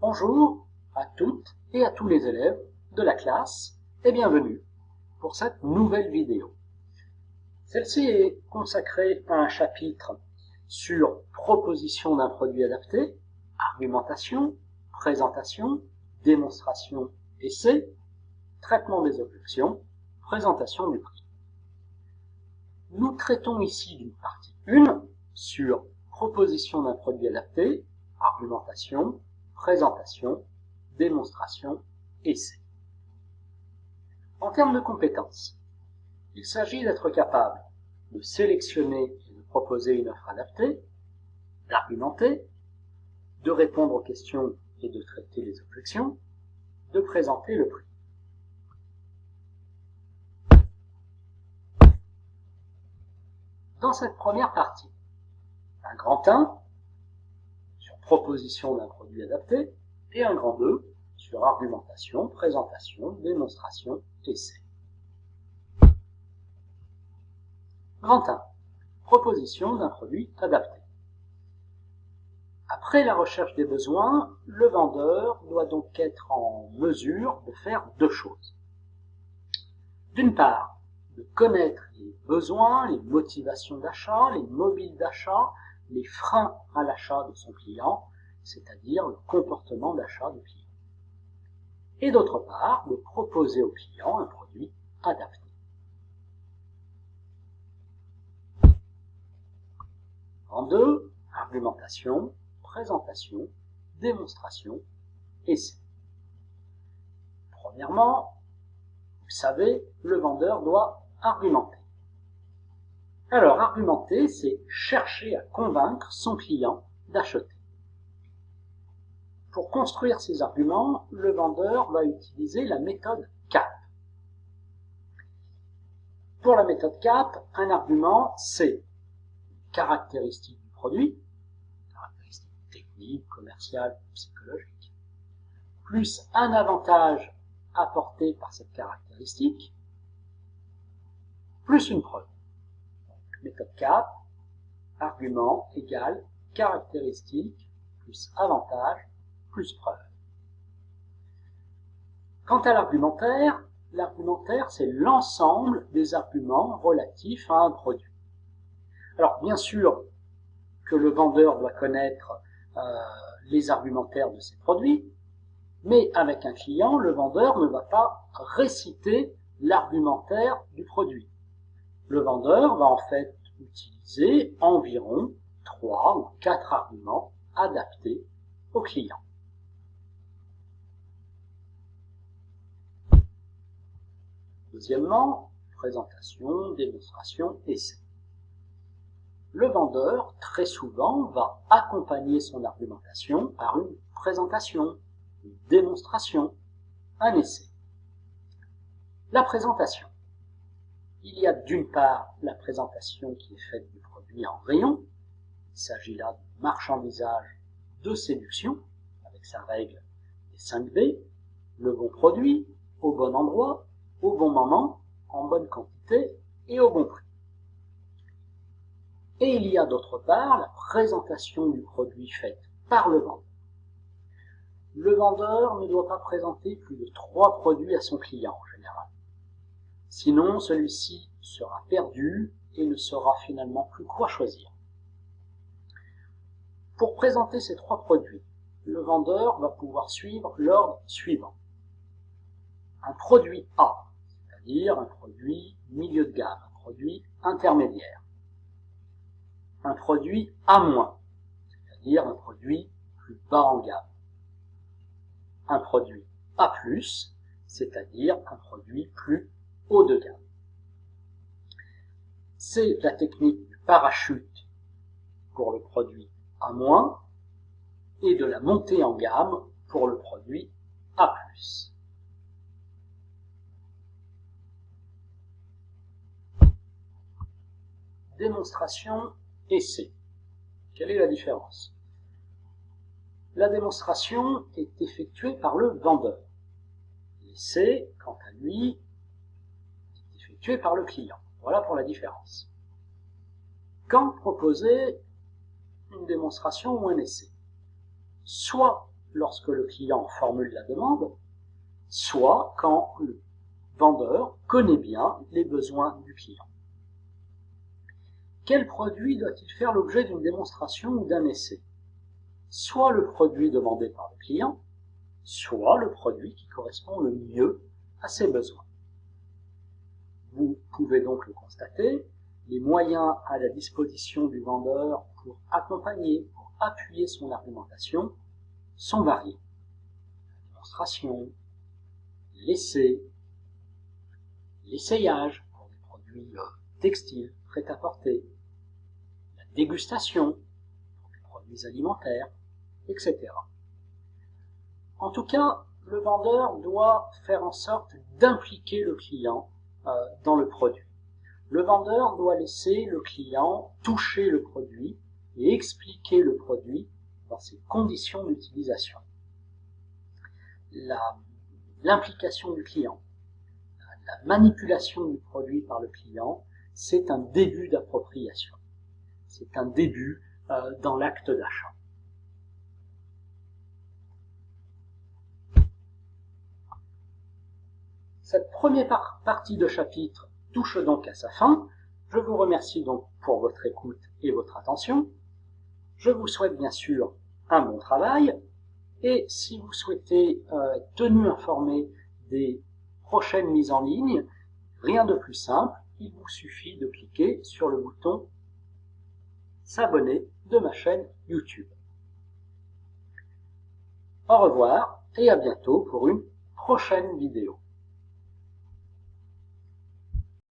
Bonjour à toutes et à tous les élèves de la classe et bienvenue pour cette nouvelle vidéo. Celle-ci est consacrée à un chapitre sur proposition d'un produit adapté, argumentation, présentation, démonstration, essai, traitement des objections, présentation du prix. Nous traitons ici d'une partie 1 sur proposition d'un produit adapté, argumentation, présentation, démonstration, essai. En termes de compétences, il s'agit d'être capable de sélectionner et de proposer une offre adaptée, d'argumenter, de répondre aux questions et de traiter les objections, de présenter le prix. Dans cette première partie, un grand 1 sur proposition d'un produit adapté et un grand 2 sur argumentation, présentation, démonstration, essai. Grand 1. Proposition d'un produit adapté. Après la recherche des besoins, le vendeur doit donc être en mesure de faire deux choses. D'une part, de connaître les besoins, les motivations d'achat, les mobiles d'achat, les freins à l'achat de son client, c'est-à-dire le comportement d'achat du client. Et d'autre part, de proposer au client un produit adapté. En 2, argumentation, présentation, démonstration, essai. Premièrement, vous savez, le vendeur doit argumenter. Alors, argumenter, c'est chercher à convaincre son client d'acheter. Pour construire ces arguments, le vendeur va utiliser la méthode CAP. Pour la méthode CAP, un argument, c'est une caractéristique du produit, caractéristique technique, commerciale, psychologique, plus un avantage apporté par cette caractéristique, plus une preuve. Donc, méthode CAP, argument égale caractéristique plus avantage plus preuve. Quant à l'argumentaire, c'est l'ensemble des arguments relatifs à un produit. Alors, bien sûr que le vendeur doit connaître les argumentaires de ses produits, mais avec un client, le vendeur ne va pas réciter l'argumentaire du produit. Le vendeur va en fait utiliser environ 3 ou 4 arguments adaptés au client. Deuxièmement, présentation, démonstration, essai. Le vendeur, très souvent, va accompagner son argumentation par une présentation, une démonstration, un essai. La présentation. Il y a d'une part la présentation qui est faite du produit en rayon. Il s'agit là du marchandisage de séduction, avec sa règle des 5 B, le bon produit, au bon endroit, au bon moment, en bonne quantité et au bon prix. Et il y a d'autre part la présentation du produit faite par le vendeur. Le vendeur ne doit pas présenter plus de 3 produits à son client en général. Sinon, celui-ci sera perdu et ne saura finalement plus quoi choisir. Pour présenter ces 3 produits, le vendeur va pouvoir suivre l'ordre suivant. Un produit A, c'est-à-dire un produit milieu de gamme, un produit intermédiaire. Un produit A-, c'est-à-dire un produit plus bas en gamme. Un produit A+, c'est-à-dire un produit plus haut de gamme. C'est la technique du parachute pour le produit A- et de la montée en gamme pour le produit A+. Démonstration, essai. Quelle est la différence? La démonstration est effectuée par le vendeur. L'essai, quant à lui, est effectué par le client. Voilà pour la différence. Quand proposer une démonstration ou un essai? Soit lorsque le client formule la demande, soit quand le vendeur connaît bien les besoins du client. Quel produit doit-il faire l'objet d'une démonstration ou d'un essai? Soit le produit demandé par le client, soit le produit qui correspond le mieux à ses besoins. Vous pouvez donc le constater, les moyens à la disposition du vendeur pour accompagner, pour appuyer son argumentation sont variés. La démonstration, l'essai, l'essayage pour des produits textiles, prêt-à-porter, la dégustation pour des produits alimentaires, etc. En tout cas, le vendeur doit faire en sorte d'impliquer le client dans le produit. Le vendeur doit laisser le client toucher le produit et expliquer le produit dans ses conditions d'utilisation. L'implication du client, la manipulation du produit par le client, c'est un début d'appropriation. C'est un début dans l'acte d'achat. Cette première partie de chapitre touche donc à sa fin. Je vous remercie donc pour votre écoute et votre attention. Je vous souhaite bien sûr un bon travail et si vous souhaitez être tenu informé des prochaines mises en ligne, rien de plus simple, il vous suffit de cliquer sur le bouton s'abonner de ma chaîne YouTube. Au revoir et à bientôt pour une prochaine vidéo.